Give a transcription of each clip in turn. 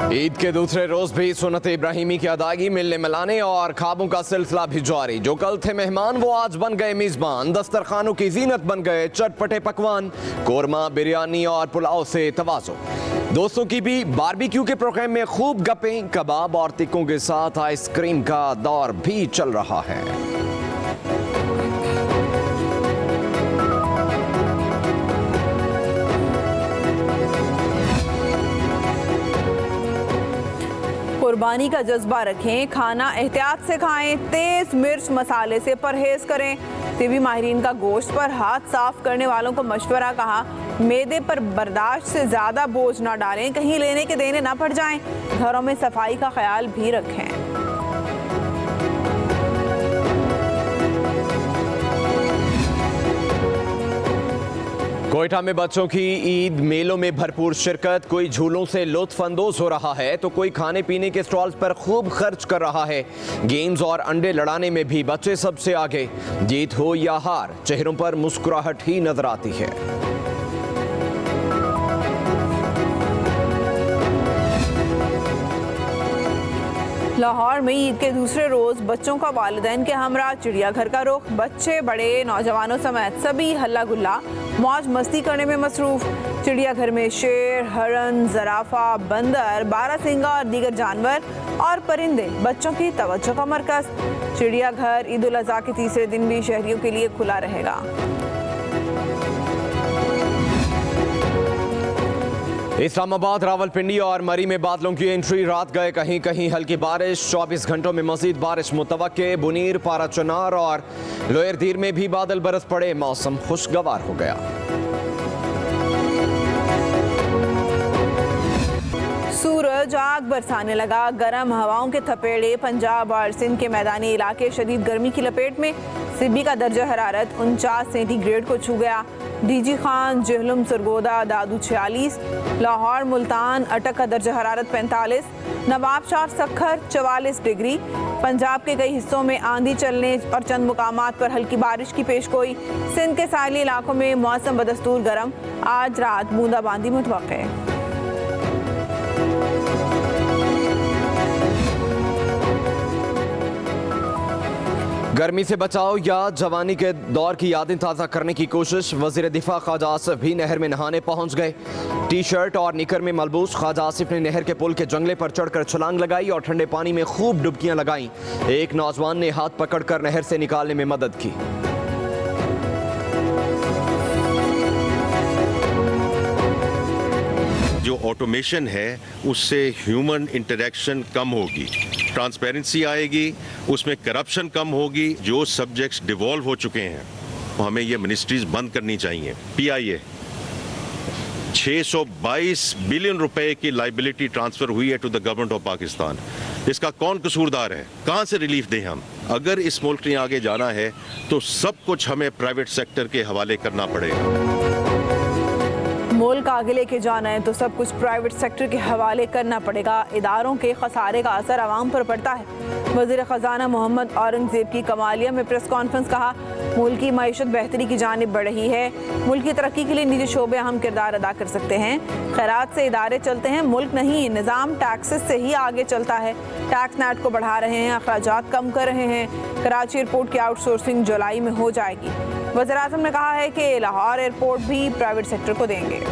ईद के दूसरे रोज भी सुन्नत इब्राहिमी की अदायगी मिलने मिलाने और ख्वाबों का सिलसिला भी जारी। जो कल थे मेहमान वो आज बन गए मेजबान। दस्तरखानों की जीनत बन गए चटपटे पकवान, कोरमा, बिरयानी और पुलाव से तवाज़ो। दोस्तों की भी बारबेक्यू के प्रोग्राम में खूब गप्पें, कबाब और टिक्कों के साथ आइसक्रीम का दौर भी चल रहा है। कुर्बानी का जज्बा रखें, खाना एहतियात से खाएं, तेज मिर्च मसाले से परहेज करें। तिबी माहिरीन का गोश्त पर हाथ साफ करने वालों को मशवरा। कहा, मैदे पर बर्दाश्त से ज़्यादा बोझ ना डालें, कहीं लेने के देने ना पड़ जाएं। घरों में सफाई का ख्याल भी रखें। कोयटा में बच्चों की ईद मेलों में भरपूर शिरकत। कोई झूलों से लुत्फ अंदोज हो रहा है तो कोई खाने पीने के स्टॉल्स पर खूब खर्च कर रहा है। गेम्स और अंडे लड़ाने में भी बच्चे सबसे आगे। जीत हो या हार, चेहरों पर मुस्कुराहट ही नजर आती है। लाहौर में ईद के दूसरे रोज बच्चों का वालिदैन के हमरा चिड़ियाघर का रुख। बच्चे बड़े नौजवानों समेत सभी हल्ला गुल्ला मौज मस्ती करने में मसरूफ। चिड़ियाघर में शेर, हरन, जराफा, बंदर, बारहसिंगा और दीगर जानवर और परिंदे बच्चों की तवज्जो का मरकज। चिड़ियाघर ईद उल अज़हा के तीसरे दिन भी शहरियों के लिए खुला रहेगा। इस्लामाबाद, रावलपिंडी और मरी में बादलों की एंट्री। रात गए कहीं कहीं हल्की बारिश। 24 घंटों में मजीद बारिश मुतवक्के। बुनीर, पारा चनार और लोयर दीर में भी बादल बरस पड़े। मौसम खुशगवार हो गया। सूरज आग बरसाने लगा। गर्म हवाओं के थपेड़े। पंजाब और सिंध के मैदानी इलाके शदीद गर्मी की लपेट में। सिबी का दर्जा हरारत 49 सेंटीग्रेड को छू गया। डीजी खान, जेहलम, सरगोदा, दादू 46, लाहौर, मुल्तान, अटक का दर्जा हरारत 45, नवाबशाह, सखर 44 डिग्री। पंजाब के कई हिस्सों में आंधी चलने और चंद मुकामात पर हल्की बारिश की पेशगोई। सिंध के साहली इलाकों में मौसम बदस्तूर गर्म। आज रात बूंदाबांदी मुतवक्के है। गर्मी से बचाव या जवानी के दौर की यादें ताज़ा करने की कोशिश। वज़ीर दिफा ख्वाजा आसिफ भी नहर में नहाने पहुंच गए। टी शर्ट और निकर में मलबूस ख्वाजा आसिफ ने नहर के पुल के जंगले पर चढ़कर छलांग लगाई और ठंडे पानी में खूब डुबकियां लगाईं। एक नौजवान ने हाथ पकड़कर नहर से निकालने में मदद की। जो ऑटोमेशन है उससे ह्यूमन इंटरेक्शन कम होगी, ट्रांसपेरेंसी आएगी, उसमें करप्शन कम होगी। जो सब्जेक्ट्स डिवॉल्व हो चुके हैं हमें ये मिनिस्ट्रीज बंद करनी चाहिए। PIA 622 बिलियन रुपए की लाइबिलिटी ट्रांसफर हुई है to the government of Pakistan. इसका कौन कसूरदार है? कहां से रिलीफ दें हम? अगर इस मुल्क ने आगे जाना है तो सब कुछ हमें प्राइवेट सेक्टर के हवाले करना पड़ेगा। मुल्क आगे लेके जाना है तो सब कुछ प्राइवेट सेक्टर के हवाले करना पड़ेगा। इदारों के खसारे का असर आवाम पर पड़ता है। वज़ीर ख़जाना मोहम्मद औरंगज़ेब की कमालिया में प्रेस कॉन्फ्रेंस। कहा, मुल्क की मईशत बेहतरी की जानिब बढ़ रही है। मुल्क की तरक्की के लिए निजी शोबे अहम किरदार अदा कर सकते हैं। खैरात से इदारे चलते हैं, मुल्क नहीं। निज़ाम टैक्सेस से ही आगे चलता है। टैक्स नेट को बढ़ा रहे हैं, अखराजात कम कर रहे हैं। कराची एयरपोर्ट की आउटसोर्सिंग जुलाई में हो जाएगी। वज़ीर-ए-आज़म ने कहा है कि लाहौर एयरपोर्ट भी प्राइवेट सेक्टर को देंगे।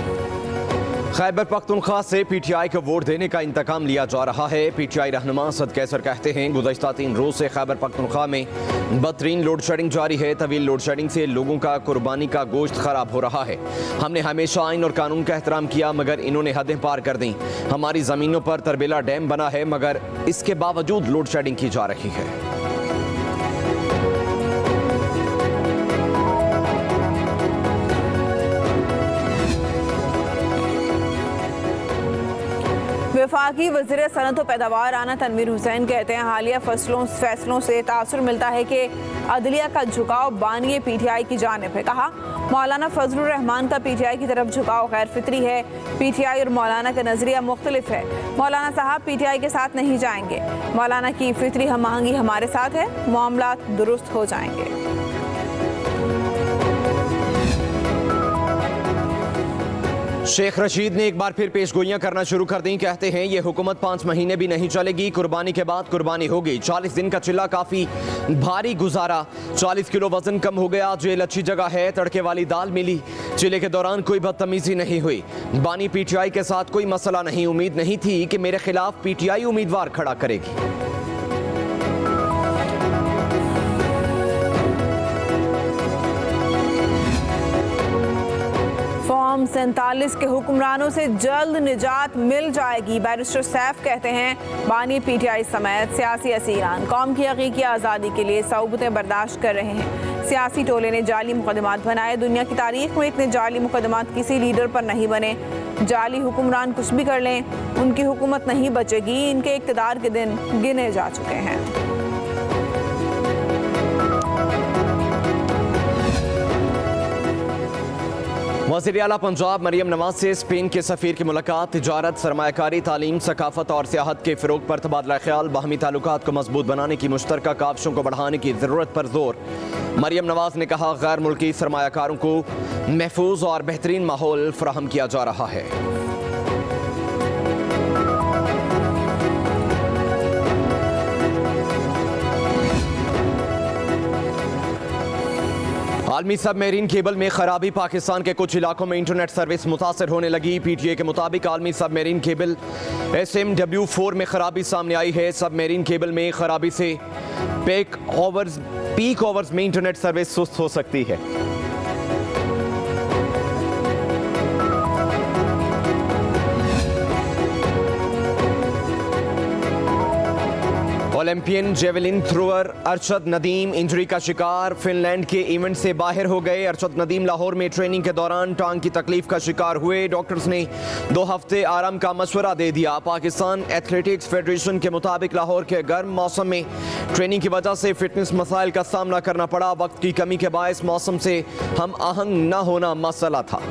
खैबर पख्तूनख्वा से PTI को वोट देने का इंतकाम लिया जा रहा है। PTI रहनुमा सद कैसर कहते हैं, गुज़श्ता 3 रोज से खैबर पख्तूनख्वा में बदतरीन लोड शेडिंग जारी है। तवील लोड शेडिंग से लोगों का कुर्बानी का गोश्त खराब हो रहा है। हमने हमेशा आइन और कानून का एहतराम किया मगर इन्होंने हदें पार कर दी। हमारी ज़मीनों पर तरबेला डैम बना है मगर इसके बावजूद लोड शेडिंग की जा रही है। वफाकी वज़ीर सनअत व पैदावार राना तनवीर हुसैन कहते हैं, हालिया फैसलों से तासुर मिलता है कि अदलिया का झुकाव बानिए PTI की जानिब है। कहा, मौलाना फजलुर रहमान का PTI की तरफ झुकाव गैर फितरी है। PTI और मौलाना का नजरिया मुख्तलिफ है। मौलाना साहब PTI के साथ नहीं जाएंगे। मौलाना की फितरी हम आहंगी हमारे साथ है। मामलात दुरुस्त हो जाएंगे। शेख रशीद ने एक बार फिर पेशगोइयां करना शुरू कर दी। कहते हैं ये हुकूमत 5 महीने भी नहीं चलेगी, कुर्बानी के बाद कुर्बानी होगी। 40 दिन का चिल्ला काफी भारी गुजारा, 40 किलो वजन कम हो गया। जेल अच्छी जगह है, तड़के वाली दाल मिली। चिल्ले के दौरान कोई बदतमीजी नहीं हुई। बानी पीटीआई के साथ कोई मसला नहीं। उम्मीद नहीं थी कि मेरे खिलाफ पीटीआई उम्मीदवार खड़ा करेगी। फॉर्म 47 के हुक्मरानों से जल्द निजात मिल जाएगी। बैरिस्टर सैफ कहते हैं बानी पीटीआई समेत सियासी असीरान कौम की हकीकी आज़ादी के लिए सऊबतें बर्दाश्त कर रहे हैं। सियासी टोले ने जाली मुकदमात बनाए। दुनिया की तारीख में इतने जाली मुकदमात किसी लीडर पर नहीं बने। जाली हुक्मरान कुछ भी कर लें, उनकी हुकूमत नहीं बचेगी। इनके इक़्तिदार के दिन गिने जा चुके हैं। वज़ीर आला पंजाब मरियम नवाज से स्पेन के सफ़ीर की मुलाकात। तिजारत, सरमायाकारी, तालीम, सकाफत और सियाहत के फ़रोग़ पर तबादला ख्याल। बाहमी ताल्लुकात को मजबूत बनाने की मुश्तरका काविशों को बढ़ाने की ज़रूरत पर जोर। मरियम नवाज ने कहा गैर मुल्की सरमायाकारों को महफूज और बेहतरीन माहौल फराहम किया जा रहा है। आलमी सबमरीन केबल में खराबी। पाकिस्तान के कुछ इलाकों में इंटरनेट सर्विस मुतासर होने लगी। पीटीए के मुताबिक आलमी सबमरीन केबल SMW4 में खराबी सामने आई है। सबमरीन केबल में खराबी से पीक ओवर्स में इंटरनेट सर्विस सुस्त हो सकती है। Olympian javelin thrower Arshad Nadeem injury का शिकार। फिनलैंड के इवेंट से बाहर हो गए। अरशद नदीम लाहौर में ट्रेनिंग के दौरान टांग की तकलीफ का शिकार हुए। डॉक्टर्स ने 2 हफ्ते आराम का मशवरा दे दिया। पाकिस्तान एथलेटिक्स फेडरेशन के मुताबिक लाहौर के गर्म मौसम में ट्रेनिंग की वजह से फिटनेस मसाइल का सामना करना पड़ा। वक्त की कमी के बायस मौसम से हम आहंग न होना मसला था।